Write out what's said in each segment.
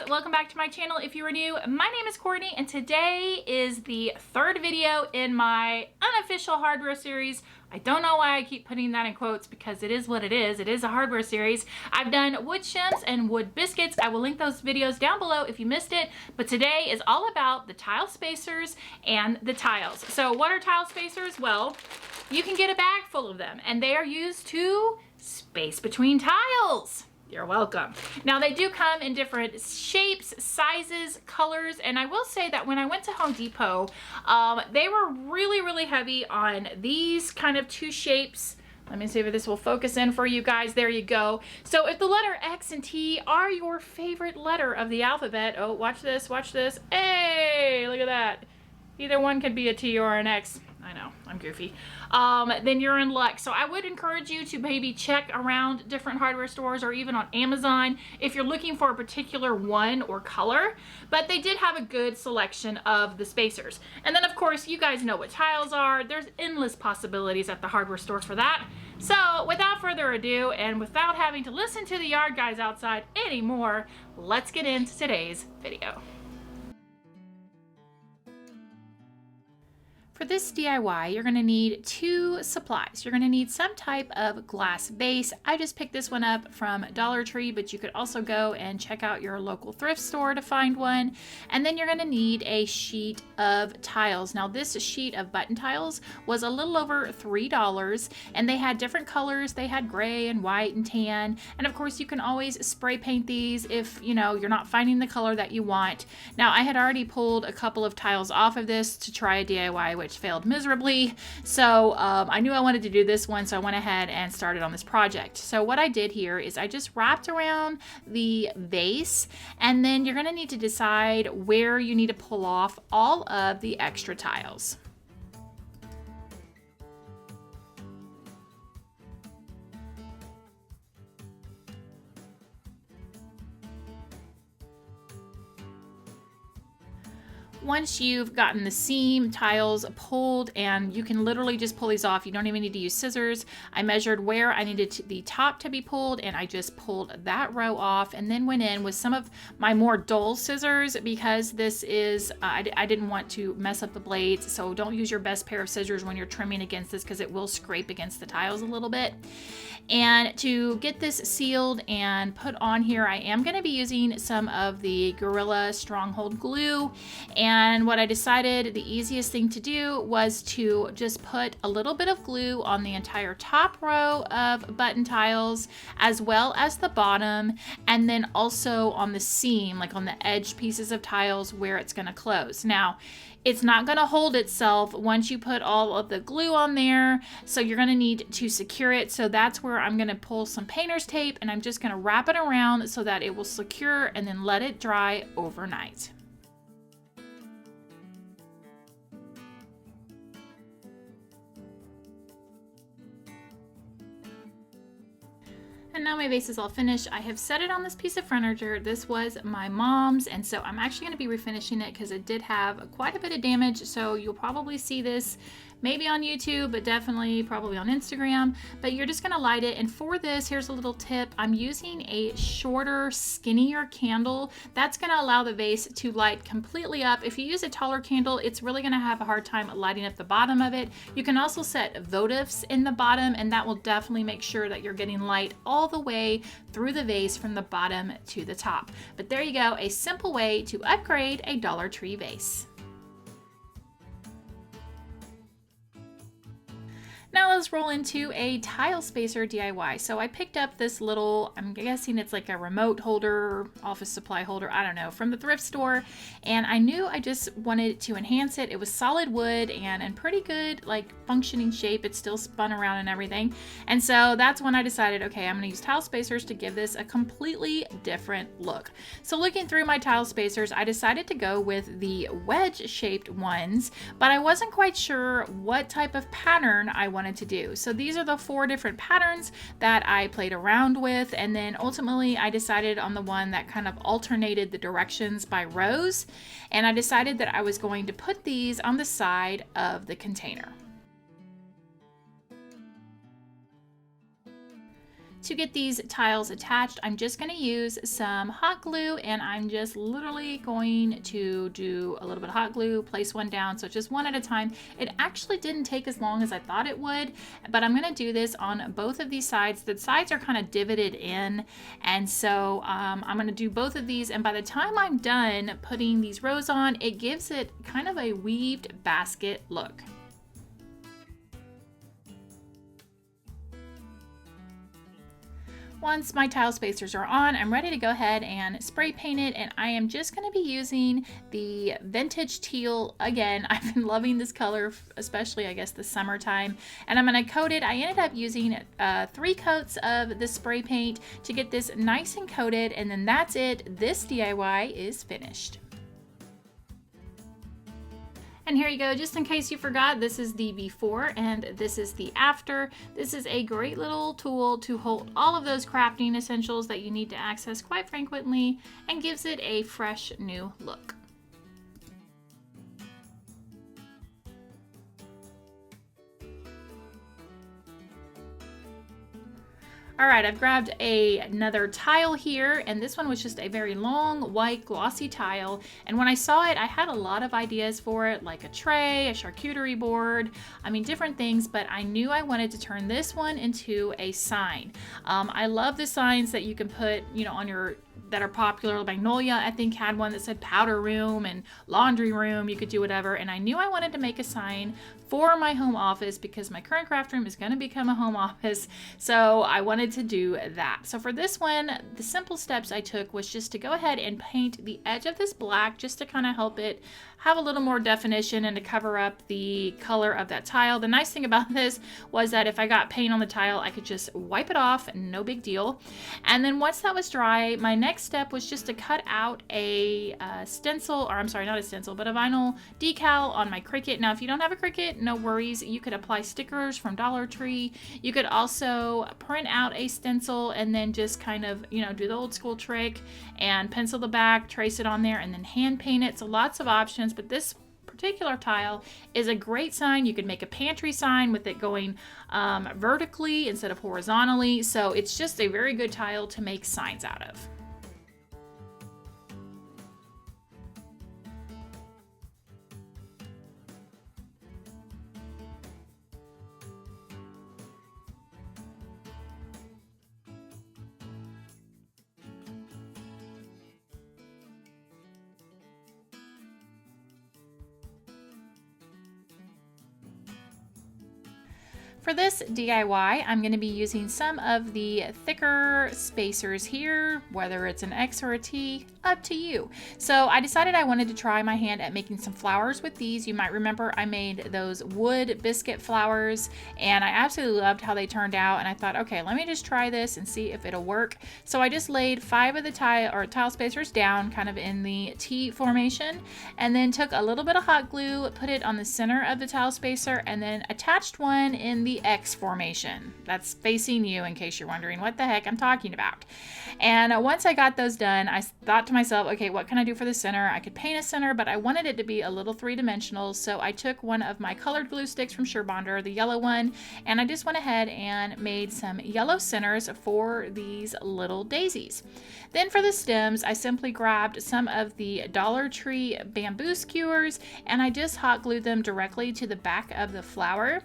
welcome back to my channel. If you are new, my name is Courtney and today is the third video in my unofficial hardware series. I don't know why I keep putting that in quotes because it is what it is. It is a hardware series. I've done wood shims and wood biscuits. I will link those videos down below if you missed it, but today is all about the tile spacers and the tiles. So what are tile spacers? Well, you can get a bag full of them and they are used to space between tiles. You're welcome. Now they do come in different shapes, sizes, colors, and I will say that when I went to Home Depot, they were really heavy on these kind of two shapes. Let me see if this will focus in for you guys. There you go. So if the letter X and T are your favorite letter of the alphabet, oh, watch this, watch this. Hey, look at that. Either one could be a T or an X. I know, I'm goofy. Then you're in luck. So I would encourage you to maybe check around different hardware stores or even on Amazon if you're looking for a particular one or color. But they did have a good selection of the spacers. And then of course, you guys know what tiles are. There's endless possibilities at the hardware store for that. So without further ado, and without having to listen to the yard guys outside anymore, let's get into today's video. For this DIY, you're gonna need two supplies. You're gonna need some type of glass vase. I just picked this one up from Dollar Tree, but you could also go and check out your local thrift store to find one. And then you're gonna need a sheet of tiles. Now this sheet of button tiles was a little over $3 and they had different colors. They had gray and white and tan. And of course you can always spray paint these if you know you're not finding the color that you want. Now I had already pulled a couple of tiles off of this to try a DIY, which failed miserably. So I knew I wanted to do this one, so I went ahead and started on this project. So what I did here is I just wrapped around the vase, and then you're going to need to decide where you need to pull off all of the extra tiles. Once you've gotten the seam tiles pulled, and you can literally just pull these off, you don't even need to use scissors. I measured where I needed the top to be pulled and I just pulled that row off, and then went in with some of my more dull scissors because this is, I didn't want to mess up the blades, so don't use your best pair of scissors when you're trimming against this because it will scrape against the tiles a little bit. And to get this sealed and put on here, I am going to be using some of the Gorilla Stronghold glue. And what I decided the easiest thing to do was to just put a little bit of glue on the entire top row of button tiles, as well as the bottom, and then also on the seam, like on the edge pieces of tiles where it's going to close. Now, it's not going to hold itself once you put all of the glue on there, so you're going to need to secure it. So that's where I'm going to pull some painter's tape and I'm just going to wrap it around so that it will secure and then let it dry overnight. And now my vase is all finished. I have set it on this piece of furniture. This was my mom's, and so I'm actually going to be refinishing it because it did have quite a bit of damage. So you'll probably see this maybe on YouTube, but definitely probably on Instagram. But you're just going to light it. And for this, here's a little tip. I'm using a shorter, skinnier candle. That's going to allow the vase to light completely up. If you use a taller candle, it's really going to have a hard time lighting up the bottom of it. You can also set votives in the bottom, and that will definitely make sure that you're getting light all the way through the vase from the bottom to the top. But there you go, a simple way to upgrade a Dollar Tree vase. Now let's roll into a tile spacer DIY. So I picked up this little, I'm guessing it's like a remote holder, office supply holder, I don't know, from the thrift store. And I knew I just wanted to enhance it. It was solid wood and in pretty good like functioning shape. It still spun around and everything. And so that's when I decided, okay, I'm gonna use tile spacers to give this a completely different look. So looking through my tile spacers, I decided to go with the wedge shaped ones, but I wasn't quite sure what type of pattern I wanted to do. So these are the 4 different patterns that I played around with, and then ultimately I decided on the one that kind of alternated the directions by rows, and I decided that I was going to put these on the side of the container. To get these tiles attached, I'm just going to use some hot glue, and I'm just literally going to do a little bit of hot glue, place one down, so just one at a time. It actually didn't take as long as I thought it would, but I'm going to do this on both of these sides. The sides are kind of divoted in, and so I'm going to do both of these, and by the time I'm done putting these rows on, it gives it kind of a weaved basket look. Once my tile spacers are on, I'm ready to go ahead and spray paint it, and I am just going to be using the vintage teal again. I've been loving this color, especially I guess the summertime, and I'm going to coat it. I ended up using 3 coats of the spray paint to get this nice and coated, and then that's it. This DIY is finished. And here you go, just in case you forgot, this is the before and this is the after. This is a great little tool to hold all of those crafting essentials that you need to access quite frequently and gives it a fresh new look. All right, I've grabbed another tile here, and this one was just a very long, white, glossy tile. And when I saw it, I had a lot of ideas for it, like a tray, a charcuterie board, I mean, different things, but I knew I wanted to turn this one into a sign. I love the signs that you can put, you know, on your that are popular. Magnolia, I think, had one that said powder room and laundry room. You could do whatever. And I knew I wanted to make a sign for my home office because my current craft room is going to become a home office. So I wanted to do that. So for this one, the simple steps I took was just to go ahead and paint the edge of this black just to kind of help it have a little more definition and to cover up the color of that tile. The nice thing about this was that if I got paint on the tile, I could just wipe it off, no big deal. And then once that was dry, my next step was just to cut out a stencil, or I'm sorry, not a stencil, but a vinyl decal on my Cricut. Now, if you don't have a Cricut, no worries. You could apply stickers from Dollar Tree. You could also print out a stencil and then just kind of, you know, do the old school trick and pencil the back, trace it on there, and then hand paint it. So lots of options, but this particular tile is a great sign. You could make a pantry sign with it going vertically instead of horizontally. So it's just a very good tile to make signs out of. For this DIY, I'm going to be using some of the thicker spacers here, whether it's an X or a T, up to you. So I decided I wanted to try my hand at making some flowers with these. You might remember I made those wood biscuit flowers, and I absolutely loved how they turned out, and I thought, okay, let me just try this and see if it'll work. So I just laid 5 of the tile spacers down kind of in the T formation, and then took a little bit of hot glue, put it on the center of the tile spacer, and then attached one in the X formation. That's facing you, in case you're wondering what the heck I'm talking about. And once I got those done, I thought to myself, okay, what can I do for the center? I could paint a center, but I wanted it to be a little 3-dimensional, so I took one of my colored glue sticks from Bonder, the yellow one, and I just went ahead and made some yellow centers for these little daisies. Then for the stems, I simply grabbed some of the Dollar Tree bamboo skewers, and I just hot glued them directly to the back of the flower.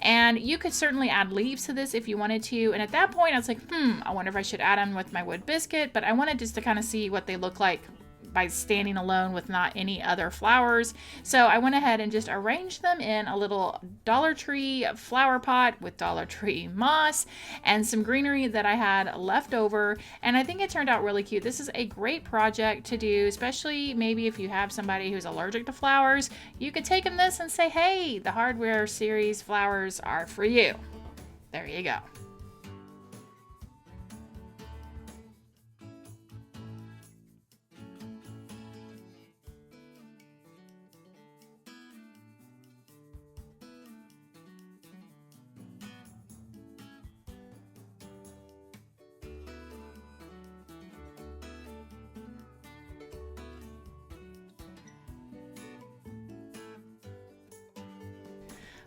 And you could certainly add leaves to this if you wanted to. And at that point, I was like, I wonder if I should add them with my wood biscuit, but I wanted just to kind of see what they look like by standing alone with not any other flowers. So I went ahead and just arranged them in a little Dollar Tree flower pot with Dollar Tree moss and some greenery that I had left over. And I think it turned out really cute. This is a great project to do, especially maybe if you have somebody who's allergic to flowers. You could take them this and say, hey, the hardware series flowers are for you. There you go.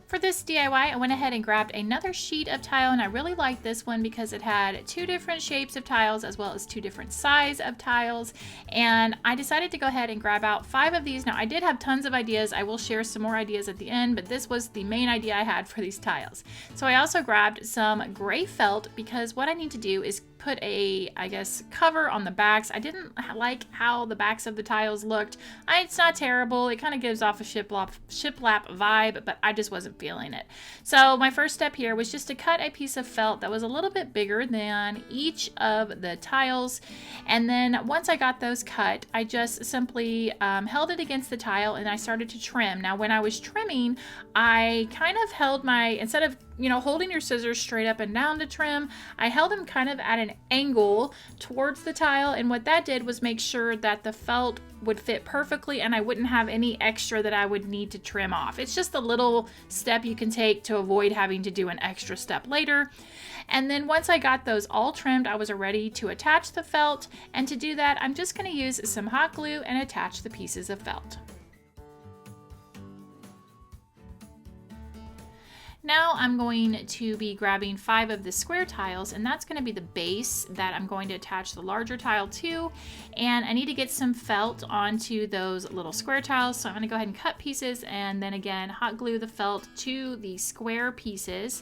For this DIY, I went ahead and grabbed another sheet of tile, and I really liked this one because it had 2 different shapes of tiles as well as 2 different size of tiles, and I decided to go ahead and grab out 5 of these. Now I did have tons of ideas. I will share some more ideas at the end, but this was the main idea I had for these tiles. So I also grabbed some gray felt because what I need to do is put a, I guess, cover on the backs. I didn't like how the backs of the tiles looked. It's not terrible. It kind of gives off a shiplap vibe, but I just wasn't feeling it. So my first step here was just to cut a piece of felt that was a little bit bigger than each of the tiles. And then once I got those cut, I just simply held it against the tile and I started to trim. Now when I was trimming, I kind of held my, instead of holding your scissors straight up and down to trim, I held them kind of at an angle towards the tile, and what that did was make sure that the felt would fit perfectly and I wouldn't have any extra that I would need to trim off. It's just a little step you can take to avoid having to do an extra step later. And then once I got those all trimmed, I was ready to attach the felt, and to do that, I'm just going to use some hot glue and attach the pieces of felt. Now I'm going to be grabbing 5 of the square tiles, and that's going to be the base that I'm going to attach the larger tile to. And I need to get some felt onto those little square tiles, so I'm going to go ahead and cut pieces and then again hot glue the felt to the square pieces.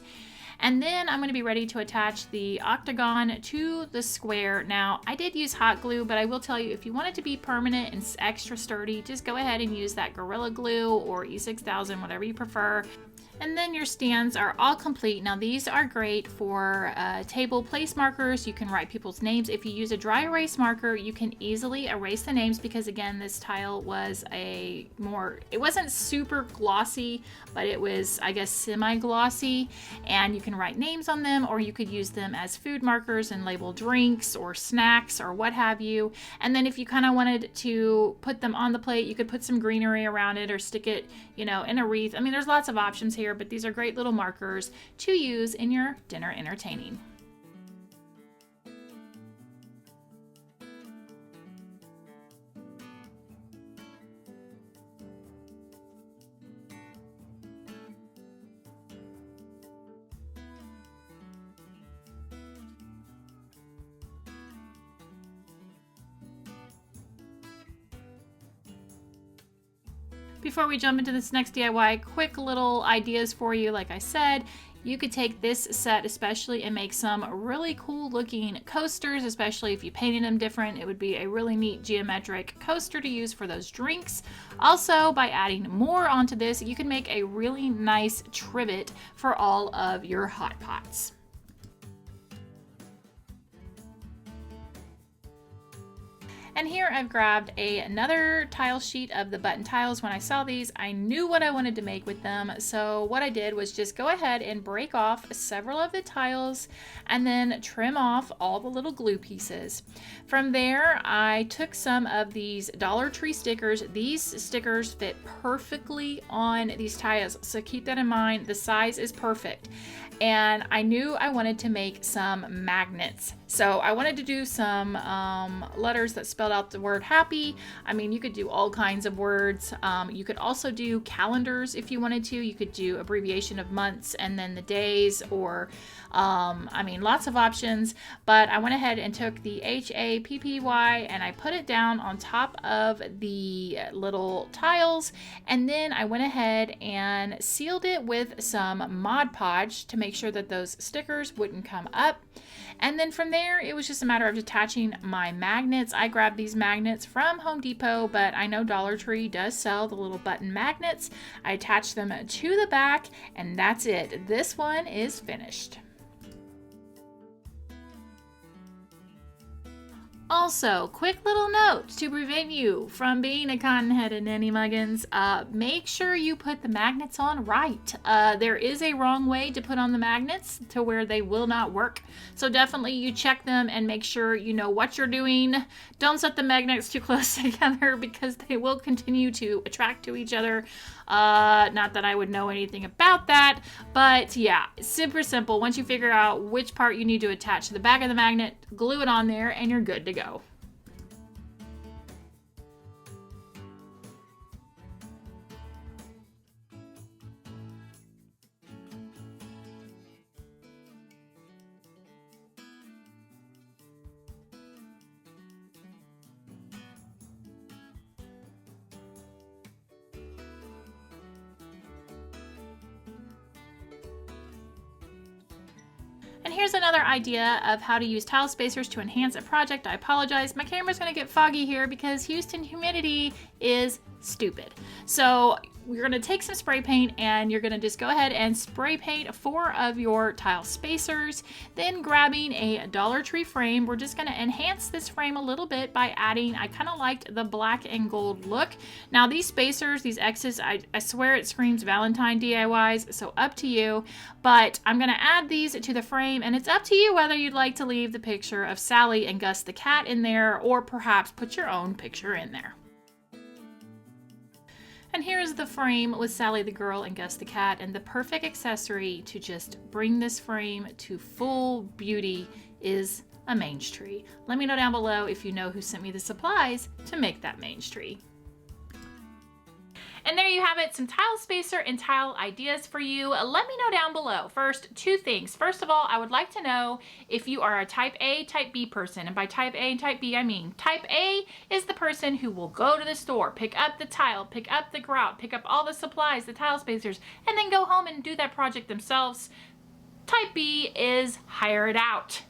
And then I'm going to be ready to attach the octagon to the square. Now, I did use hot glue, but I will tell you, if you want it to be permanent and extra sturdy, just go ahead and use that Gorilla Glue or E6000, whatever you prefer. And then your stands are all complete. Now these are great for table place markers. You can write people's names. If you use a dry erase marker, you can easily erase the names because again, this tile was it wasn't super glossy, but it was, I guess, semi-glossy, and you can write names on them, or you could use them as food markers and label drinks or snacks or what have you. And then if you kind of wanted to put them on the plate, you could put some greenery around it or stick it, in a wreath. I mean, there's lots of options here, but these are great little markers to use in your dinner entertaining. Before we jump into this next DIY, quick little ideas for you. Like I said, you could take this set especially and make some really cool looking coasters, especially if you painted them different. It would be a really neat geometric coaster to use for those drinks. Also, by adding more onto this, you can make a really nice trivet for all of your hot pots. And here I've grabbed another tile sheet of the button tiles. When I saw these, I knew what I wanted to make with them. So what I did was just go ahead and break off several of the tiles and then trim off all the little glue pieces. From there, I took some of these Dollar Tree stickers. These stickers fit perfectly on these tiles, so keep that in mind. The size is perfect. And I knew I wanted to make some magnets. So I wanted to do some letters that spelled out the word happy. I mean, you could do all kinds of words. You could also do calendars if you wanted to. You could do abbreviation of months and then the days, or I mean, lots of options. But I went ahead and took the HAPPY and I put it down on top of the little tiles. And then I went ahead and sealed it with some Mod Podge to make sure that those stickers wouldn't come up. And then from there, it was just a matter of attaching my magnets. I grabbed these magnets from Home Depot, but I know Dollar Tree does sell the little button magnets. I attached them to the back, and that's it. This one is finished. Also, quick little note to prevent you from being a cotton-headed Nanny Muggins, make sure you put the magnets on right. There is a wrong way to put on the magnets to where they will not work. So definitely you check them and make sure you know what you're doing. Don't set the magnets too close together because they will continue to attract to each other. Not that I would know anything about that, but yeah, super simple. Once you figure out which part you need to attach to the back of the magnet, glue it on there and you're good to go. And here's another idea of how to use tile spacers to enhance a project. I apologize, my camera's gonna get foggy here because Houston humidity is stupid. So we're gonna take some spray paint and you're gonna just go ahead and spray paint 4 of your tile spacers. Then grabbing a Dollar Tree frame, we're just gonna enhance this frame a little bit by adding, I kind of liked the black and gold look. Now these spacers, these X's, I swear it screams Valentine DIYs, so up to you. But I'm gonna add these to the frame and it's up to you whether you'd like to leave the picture of Sally and Gus the cat in there or perhaps put your own picture in there. And here's the frame with Sally the girl and Gus the cat, and the perfect accessory to just bring this frame to full beauty is a mange tree. Let me know down below if you know who sent me the supplies to make that mange tree. And there you have it, some tile spacer and tile ideas for you. Let me know down below. First, 2 things. First of all, I would like to know if you are a type A, type B person. And by type A and type B, I mean type A is the person who will go to the store, pick up the tile, pick up the grout, pick up all the supplies, the tile spacers, and then go home and do that project themselves. Type B is hire it out.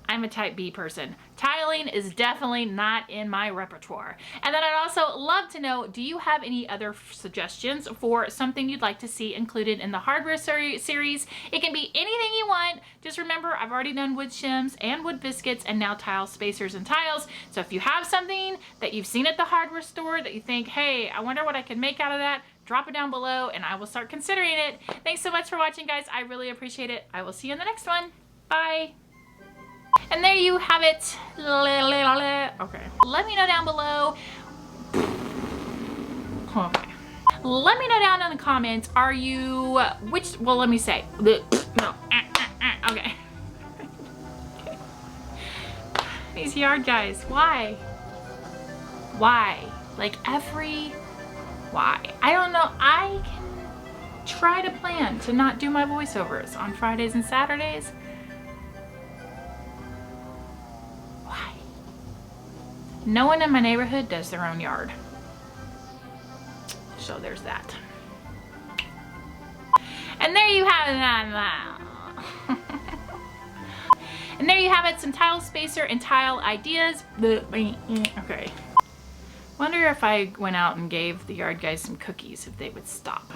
I'm a type B person. Tiling is definitely not in my repertoire. And then I'd also love to know, do you have any other suggestions for something you'd like to see included in the hardware series? It can be anything you want. Just remember, I've already done wood shims and wood biscuits and now tile spacers and tiles. So if you have something that you've seen at the hardware store that you think, hey, I wonder what I can make out of that, drop it down below and I will start considering it. Thanks so much for watching, guys. I really appreciate it. I will see you in the next one. Bye. And there you have it. Okay. Let me know down below. Okay. Let me know down in the comments, are you, well, let me say. No. Okay. These yard guys, why? Why? Like why? I don't know. I can try to plan to not do my voiceovers on Fridays and Saturdays. No one in my neighborhood does their own yard. So there's that. And there you have it. And there you have it, some tile spacer and tile ideas. Okay. Wonder if I went out and gave the yard guys some cookies, if they would stop.